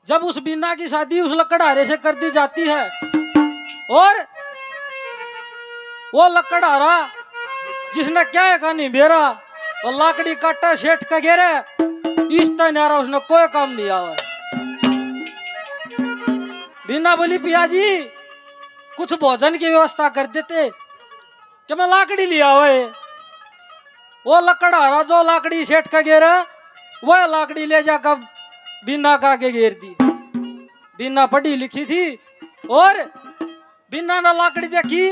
जब उस बीना की शादी उस लकड़हारे से कर दी जाती है और वो लकड़हारा जिसने क्या है कहानी बेरा और लाकड़ी काटा सेठ का घेरे इस तरह उसने कोई काम नहीं आवा। बीना बोली पिया जी कुछ भोजन की व्यवस्था कर देते कि मैं लाकड़ी लिया हुए। वो लकड़हारा जो लाकड़ी सेठ का घेरा वह लाकड़ी ले जाकर बीना का आगे घेर दी। बीना पढ़ी लिखी थी और बीना ने लाकड़ी देखी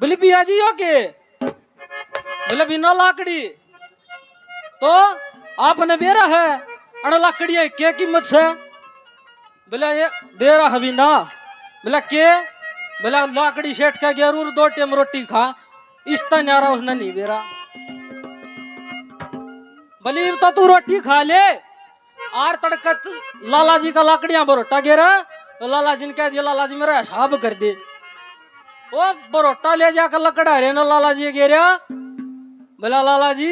बोली पिया जी हो के बोले बिना लाकड़ी तो आपने बेरा है अण लाकड़ी है क्या कीमत है बोले ये बेरा है बिना बोला के बोला लाकड़ी सेठ का जरूर 2 टाइम रोटी खा इस तरह उसने नहीं बेरा। बोली तो तू रोटी खा ले आर तड़कत लाला जी का लाकड़ियां बरोटा गेरा तो लाला जी ने कह दिया लाला जी मेरा हिसाब कर दे। वो बरोटा ले जाकर लकड़हारे ने लाला जी गेरा बोला लाला जी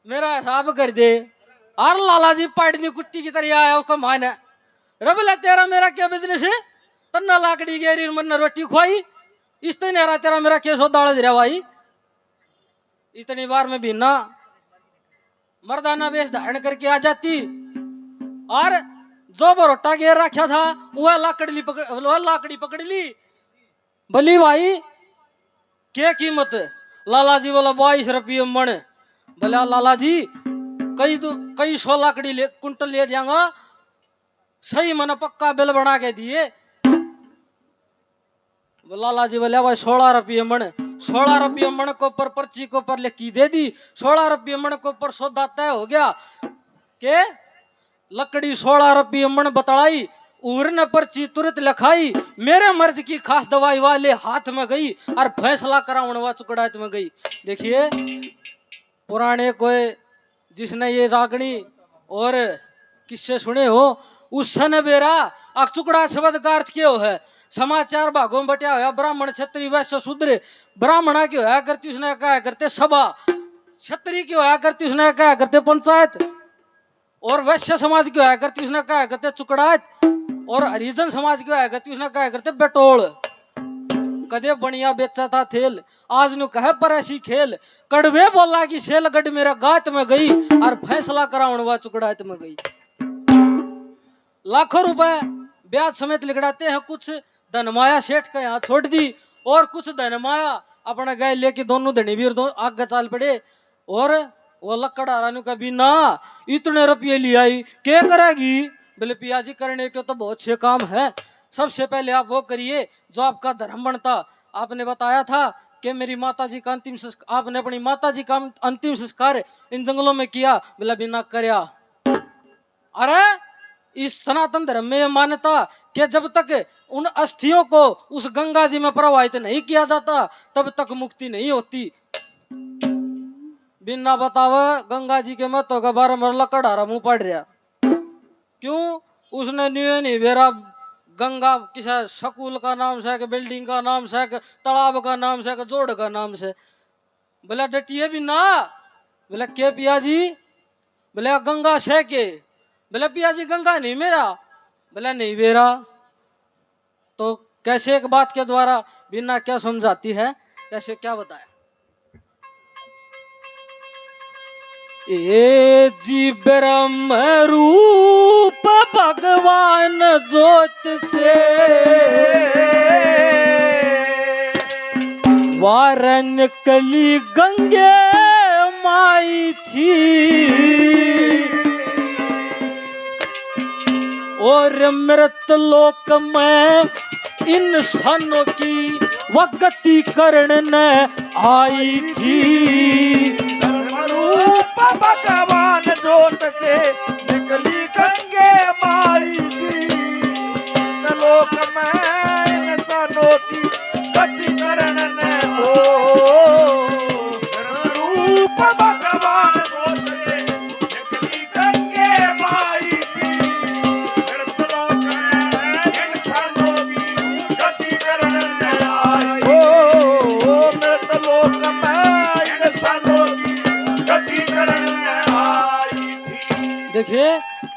मेरा हिसाब कर दे। और लाला जी पाड़नी कुट्टी की तरह आया उसका मान है रे बोला तेरा मेरा क्या बिजनेस है तन्ना लाकड़ी गेरी मन रोटी खुआई इस तरह तेरा मेरा क्या सौदा रहा भाई। इतनी बार में भी ना मर्दाना वेश धारण करके आ जाती और जो बरोटा घेर रखा था वह लाकड़ी पकड़ ली। बोली भाई क्या कीमत लाला जी बोला 22 रुपये मन। बोला लाला जी कई 100 लाकड़ी कुंटल ले जाऊंगा सही मैंने पक्का बिल बना के दिए। लाला जी बोले भाई 16 रुपये मन 16 रुपये मन को पर पर्ची को पर लिखी दे दी 16 रुपये मन को पर सौदा तय हो गया के लकड़ी 16 रुपये मन बतलाई उर ने पर्ची तुरंत लिखाई मेरे मर्ज की खास दवाई वाले हाथ में गई और फैसला कराने वा चुकड़ात में गई। देखिए पुराने कोई जिसने ये रागणी और किस्से सुने हो उस सन बेरा अक चुकड़ा शब्द का अर्थ क्यों है समाचार भागों में बटिया हुआ ब्राह्मण क्षत्रिय वैश्य शूद्र ब्राह्मणा की होया करती उसने कहा करते सभा क्षत्रिय की होया करती उसने कहा करते पंचायत और वैश्य समाज की होया करती उसने कहा करते चुकड़ात और हरिजन समाज की होया करती उसने कहा करते बेटोल। कदे बनिया बेचा था थेल आज नु कहे पर ऐसी खेल कड़वे बोला कि सेल गढ़ मेरा गात में गई और फैसला कराने वा चुकड़ात में गई। लाखों रुपए ब्याज समेत लिखड़ाते हैं कुछ धनमाया सेठ का यहाँ छोड़ दी और कुछ धनमाया अपना गाय लेके दोनों धनी वीर आगे चाल पड़े और वो लकड़हारा का भी ना इतने रुपये ले आई क्या करेगी बोले पिया जी करने के तो बहुत से काम है सबसे पहले आप वो करिए जो आपका धर्म बनता। आपने बताया था कि मेरी माता जी का अंतिम संस्कार आपने अपनी माता जी का अंतिम संस्कार इन जंगलों में किया बोला बिना करया। अरे इस सनातन धर्म में मान्यता कि जब तक उन अस्थियों को उस गंगा जी में प्रवाहित नहीं किया जाता तब तक मुक्ति नहीं होती। बिना बतावे गंगा जी के महत्व का बारे में लकड़हारा मुंह पड़ रहा क्यों उसने नहीं बेरा गंगा किसा स्कूल का नाम से कि बिल्डिंग का नाम से कि तालाब का नाम से कि जोड़ का नाम से बोला डटिए भी ना बोला के पिया जी बोले गंगा से के बोले पिया जी गंगा नहीं मेरा बोला नहीं मेरा तो कैसे एक बात के द्वारा बिना क्या समझाती है कैसे क्या बताया। ए जी ब्रह्म रूप भगवान ज्योत से वारन कली गंगे माई थी और मृत लोक में इंसानों की वगति करण आई थी। रूप भगवान ज्योत से निकली गंगे माई थी लोक में इंसानों की गति करण हो रूप भगवान ज्योत से निकली गंगे माई थी लोक में इंसानों की गति करण आई हो मृत लोक में इंसानों की देखिए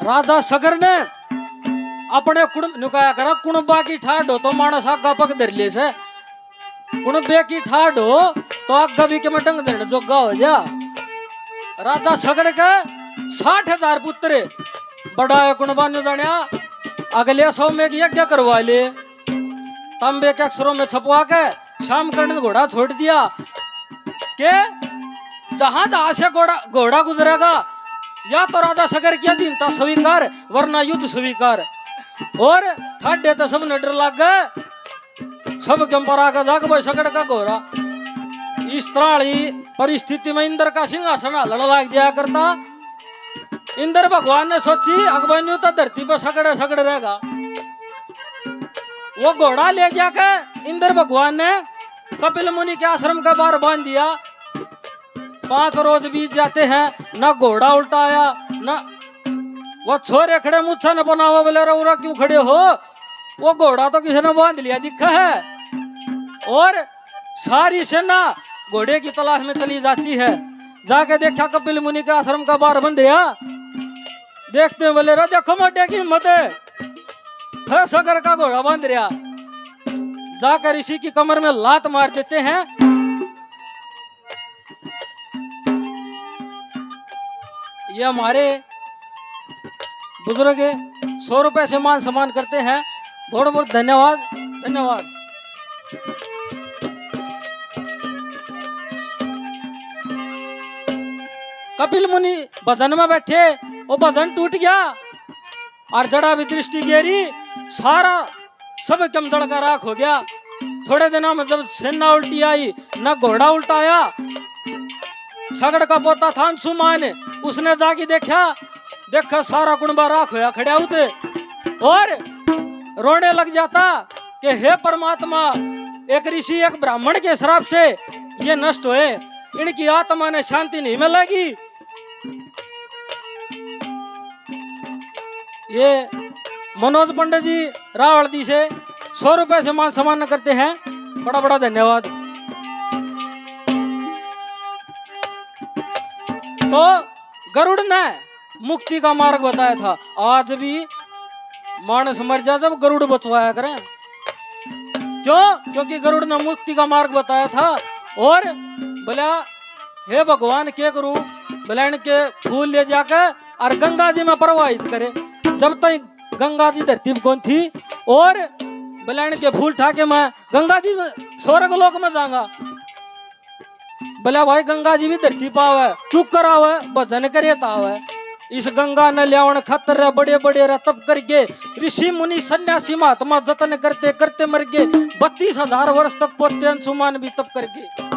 राजा सगर ने अपने कुण नुकाया करा कुणबा की ठाड हो तो मानस आगा पग धर ले से कुणबे की ठाड हो तो आगा भी के में डंग धरने जोगा हो जा। राजा सगड़ के 60,000 पुत्र बड़ा है कुणबा ने जानिया अगले 100 में यज्ञ करवा ले तांबे के अक्षरों में छपवा के शाम करने घोड़ा छोड़ दिया के जहां जहां से घोड़ा गुजरेगा या तो राजा सगर की अधीनता स्वीकार वरना युद्ध स्वीकार। और ठाडे तो सब ने डर लग गए सब गंपर आगे जाग भाई सगड़ का घोड़ा। इस तरह परिस्थिति में इंद्र का सिंहासन हलन लग जाया करता। इंद्र भगवान ने सोची अगबन्यू तो धरती पर सगड़े सगड़ रहेगा। वो घोड़ा ले जाके इंद्र भगवान ने कपिल मुनि के आश्रम का बार बांध दिया। 5 रोज बीत जाते हैं ना घोड़ा उल्टा आया ना वो छोरे खड़े मुच्छा न बनावा बोले रौरा क्यों खड़े हो। वो घोड़ा तो किसी ने बांध लिया दिखा है। और सारी सेना घोड़े की तलाश में चली जाती है। जाके देखा कपिल मुनि के आश्रम का बार बंद दिया। देखते बोले रे देखो मोटे की हिम्मत है फिर सगर का घोड़ा बांध रहा। जाकर ऋषि की कमर में लात मार देते हैं। ये हमारे बुजुर्ग 100 रुपए से मान सम्मान करते हैं। बहुत बहुत धन्यवाद धन्यवाद। कपिल मुनि भजन में बैठे वो भजन टूट गया और जड़ा भी दृष्टि गेरी सारा सब कम जड़ का राख हो गया। थोड़े दिनों में जब सेना उल्टी आई न घोड़ा उल्टा आया सगड़ का पोता था अंशुमान उसने जाके देखा सारा कुणबा राख होया खड़े होते और रोने लग जाता कि हे परमात्मा एक ऋषि एक ब्राह्मण के श्राप से ये नष्ट हुए इनकी आत्मा ने शांति नहीं मिलेगी। ये मनोज पंडित जी रावलदी से 100 रुपए से मान सम्मान करते हैं। बड़ा बड़ा धन्यवाद। तो गरुड़ ने मुक्ति का मार्ग बताया था। आज भी मानस मर जा जब गरुड़ बचवाया करें। क्यों? क्योंकि गरुड़ ने मुक्ति का मार्ग बताया था। और बोला हे भगवान क्या करूं बोला इनके फूल ले जाकर और गंगा जी में प्रवाहित करे। जब तक गंगा जी धरती में कौन थी और बोला इनके फूल ठाके मैं गंगा जी में स्वर्ग लोक में जाऊंगा। बोला भाई गंगा जी भी धरती पाव है चुप कराव है भजन करे ताव है। इस गंगा न लियावण खतर बड़े बड़े तप करके ऋषि मुनि सन्यासी महात्मा जतन करते करते मर गए। 32,000 वर्ष तक पोते अंशुमान भी तप करके।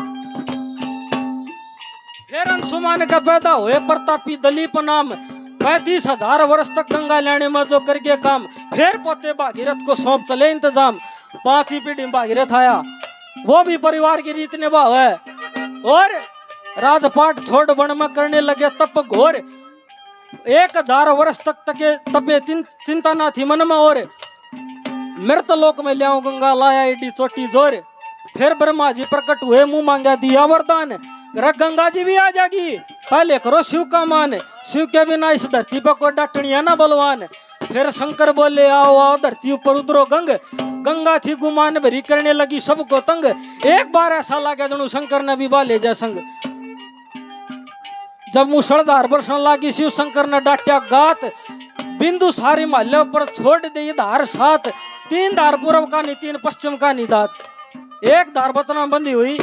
फिर अंशुमान का पैदा हुए प्रतापी दलीप नाम 35,000 वर्ष तक गंगा लेने में जो करके काम। फिर पोते भागीरथ को सौंप चले इंतजाम। 5वीं पीढ़ी में भागीरथ आया वो भी परिवार की रीत निभाव है। और राजपाट छोड़ वन में करने लगे तप घोर। 1,000 वर्ष तक तपे चिंता ना थी मन में। और मृत लोक में लियाओ गंगा लाया एडी चोटी जोर। फिर ब्रह्मा जी प्रकट हुए मुंह मांगा दिया वरदान। गंगा जी भी आ जाएगी पहले करो शिव का मान। शिव के बिना इस धरती पर कोई डटनिया ना बलवान। फिर शंकर बोले आओ आओ धरती ऊपर उतरो गंग। गंगा थी गुमान भरी करने लगी सबको तंग। एक बार ऐसा लगा जनू शंकर ने भी बाले जा संग। जब मूसलधार बरसन लगी शिव शंकर ने डांटा गात। बिंदु सारी महल्ले पर छोड़ दे धार 7। 3 धार पूर्व का नी 3 पश्चिम का नी दात। एक धार बचना बंदी हुई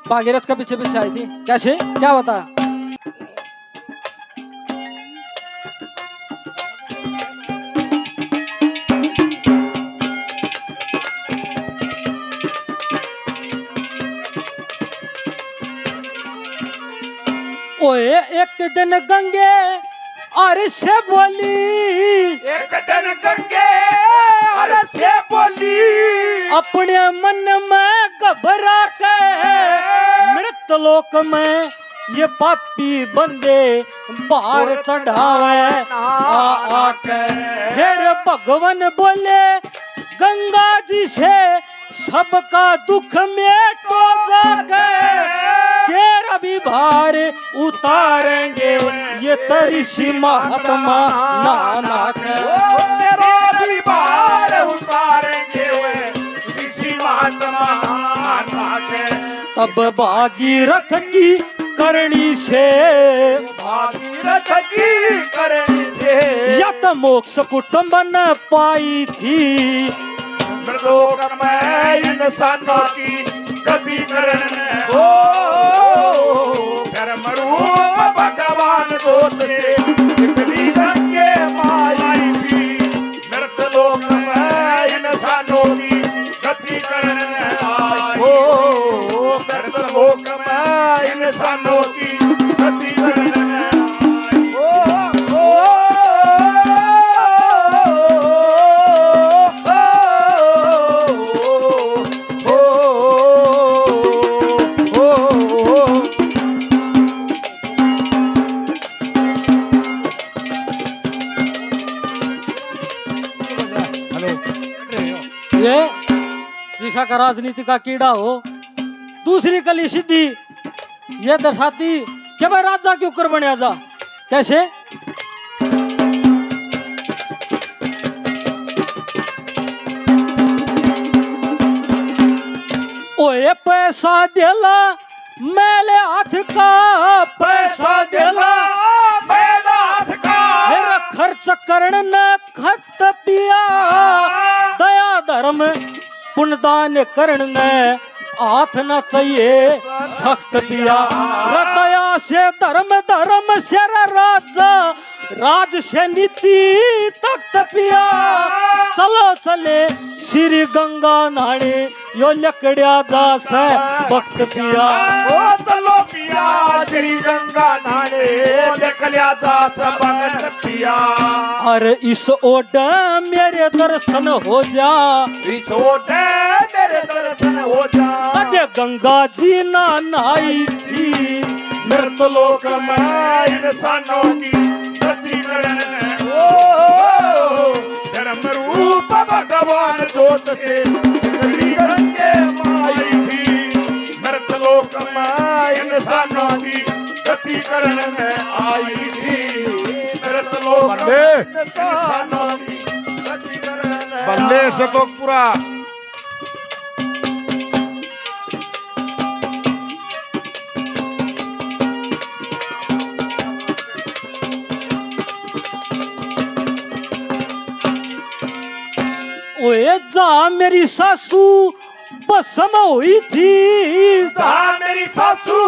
भागीरथ का पीछे पीछे आई थी। कैसे क्या बता ओए एक दिन गंगे और से बोली। एक दिन गंगे और से बोली अपने मन में घबरा के मृत लोक में ये पापी बंदे बाहर चढ़ावे आके। फिर भगवान बोले गंगा जी से सबका दुख मेटो जाके। तेरा भी भार उतारेंगे ये तरिशी महात्मा नानक। तेरा भी भार अब भागीरथ की करणी से भागीरथ की करणी से यत मोक्ष कुटुंब न पाई थी लोक में इंसानों की गति करने हो धर्म रूप भगवान दोष से इतनी गंगे माई थी मृत लोक में इंसानों की गति करने आई हो मृत लोक में इंसानों की गति करने आई हो ये जिसा का राजनीति का कीड़ा हो। दूसरी कली सिद्धि ये दर्शाती कि भाई राजा के ऊपर बने जा कैसे। ओए पैसा देला मेले हाथ का पैसा देला मेरा हाथ का मेरा खर्च करने न खत पिया दया धर्म पुण्यदान करण ने हाथ न चाहिए सख्त पिया दया से धर्म धर्म से राजा राज से नीति तख्त पिया चलो चले श्री गंगा नाणे यो लकड़िया जा से भक्त पिया ओ चलो पिया श्री गंगा नाने निकलिया जा भगत पिया अरे इस ओड मेरे दर्शन हो जा छोटे मेरे दर्शन हो जा अरे गंगा जी ना नहाई थी मृत लोक में इंसानों की गति करने ओ धर्म रूप भगवान जोत के निकली गंगे माई थी मृत लोक में इंसानों की गति करने में आई थी मृत लोक में इंसानों की गति करने बल्ले शतोकपुरा ओए जा मेरी सासू बसम हुई थी मेरी सासू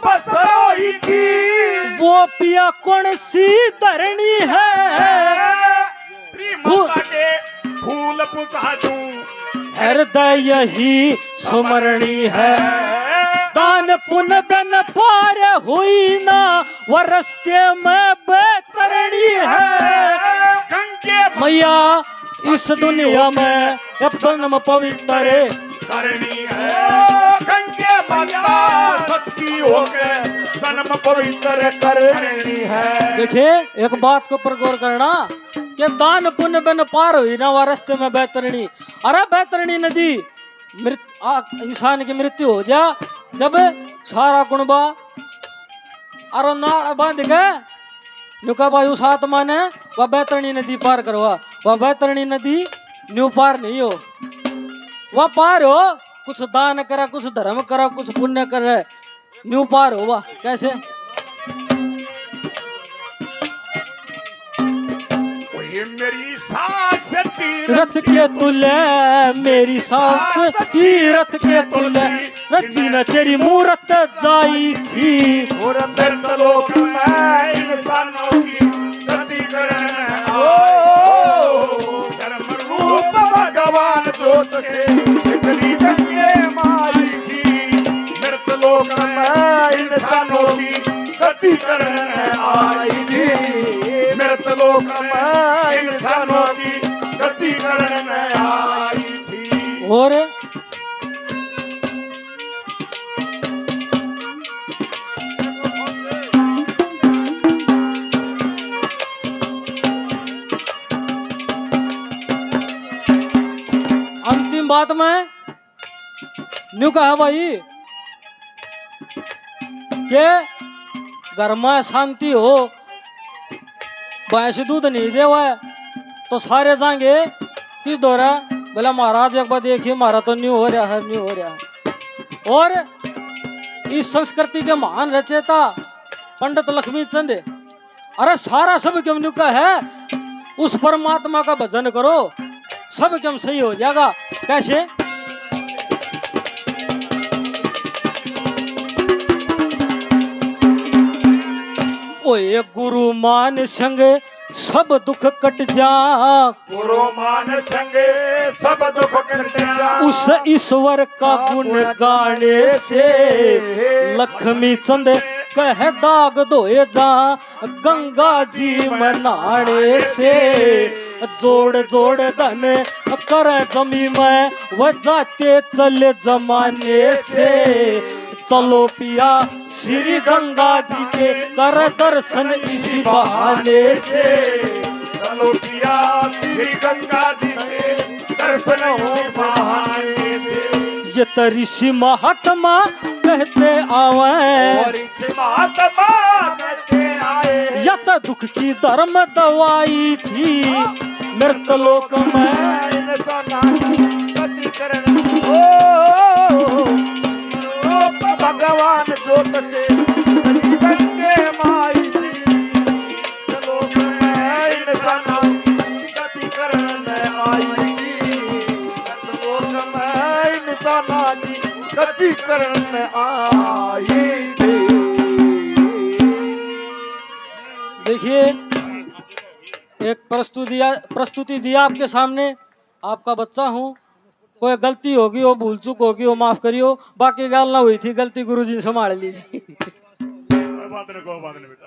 बस हुई थी वो पिया कौन सी धरणी है माता के फूल पुछा दूं हृदय यही सुमरणी है दान पुण्य बन पार हुई ना वो रस्ते में बेतरणी है गंगे मैया इस दुनिया में जन्म पवित्र करनी है गंगे माता सत्य होके जन्म पवित्र करनी है देखिए एक बात को ऊपर गौर करना कि दान पुण्य बन पार हुई ना वह रास्ते में बैतरणी। अरे बैतरणी नदी इंसान की मृत्यु हो जा जब सारा कुणबा अरे नाड़ बांध गए नुका बायु सात माने वह बैतरणी नदी पार करवा वह बैतरणी नदी न्यू पार नहीं हो वह पार हो कुछ दान करा कुछ धर्म करा कुछ पुण्य करे न्यू पार हो वह कैसे मेरी सास रथ के तुले मेरी सास तीरथ के तुले रची न तेरी मूरत जाई थी और मृत लोक में इंसानों की गति करने धर्म रूप भगवान दोष के निकली गंगे माई थी मृत लोक में इंसानों की गति करने आई थी मृत लोक में इंसानों की गति करने आई थी और अंतिम बात में न्यू कहा भाई के घर में शांति हो भैंस दूध नहीं दे हुआ तो सारे जाएंगे किस दौरा बोला महाराज एक बार देखिए हमारा तो न्यू हो रहा है न्यू हो रहा है और इस संस्कृति के महान रचयिता पंडित लक्ष्मी चंद। अरे सारा सब क्यों का है, उस परमात्मा का भजन करो, सब क्यों सही हो जाएगा। कैसे? ओए गुरु मान संग सब दुख कट जा, गुरु मान संगे सब दुख कट जा। उस ईश्वर का गुण गाने से लक्ष्मी चंद कह दाग धोए जा, गंगा जी मनाने से जोड़ जोड़ धन कर जमी में वह जाते चले जमाने से। चलो पिया श्री गंगा जी के कर दर्शन इसी बहाने से। चलो पिया श्री गंगा जी के दर्शन इसी बहाने से। ये तो ऋषि महात्मा कहते आवे, और इस महात्मा कहते आए, या तो दुख की धर्म दवाई थी मृतलोक में। भगवान जोत से गंगे माई थी, चलो गति करने आई थी, गति करने आई थी। देखिए एक प्रस्तुति दिया आपके सामने, आपका बच्चा हूँ, कोई गलती होगी हो, भूल चूक होगी हो, माफ करियो, बाकी गाल ना हुई थी गलती गुरुजी ने संभाल लीजिए। बात नहीं बेटा।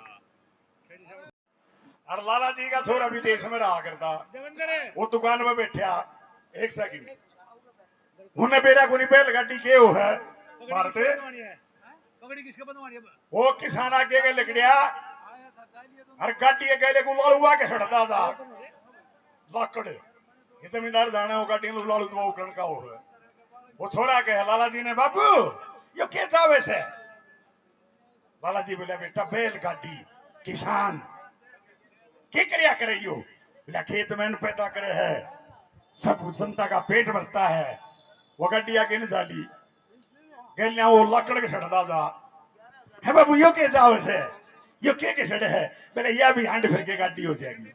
और लाला जी का छोरा विदेश में रहा करता, वो दुकान में बैठा, एक सेकंड उन्हें बेरा को नहीं बैलगाड़ी के हो है भारते, वो किसान आगे के लकड़िया और गाड़ी के गले को लालुआ के खड़ता था लाकड़े, ये जमींदार जाने हो गाड़ी में लालू तो उकरण का हो है। वो छोरा के लाला जी ने, बाबू यो के चावे से? लाला जी बोले, बेटा बैलगाड़ी किसान क्या करिया करे यो? बोला खेत में पैदा करे है, सब जनता का पेट भरता है। वो गाड़ी आगे नहीं जाली गलिया वो लकड़ के छड़ता जा है। बाबू यो के जावे से? यो के छड़े है? बोले यह भी हांड फिर के गाड़ी हो जाएगी,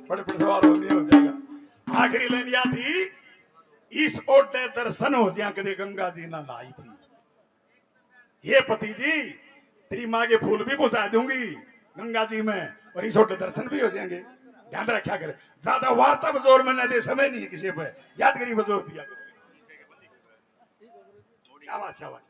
बड़े बड़े सवाल हो जाएगा। आखिरी लाइन या थी, इस ओटे दर्शन हो जाए कदे गंगा जी ना लाई थी। ये पति जी तेरी माँ के फूल भी पहुंचा दूंगी गंगा जी में, और इस ओटे दर्शन भी हो जाएंगे। ध्यान रखा करे, ज्यादा वार्ता बजोर में न दे, समय नहीं है किसी पे, याद करी बजोर दिया। शाबाश शाबाश।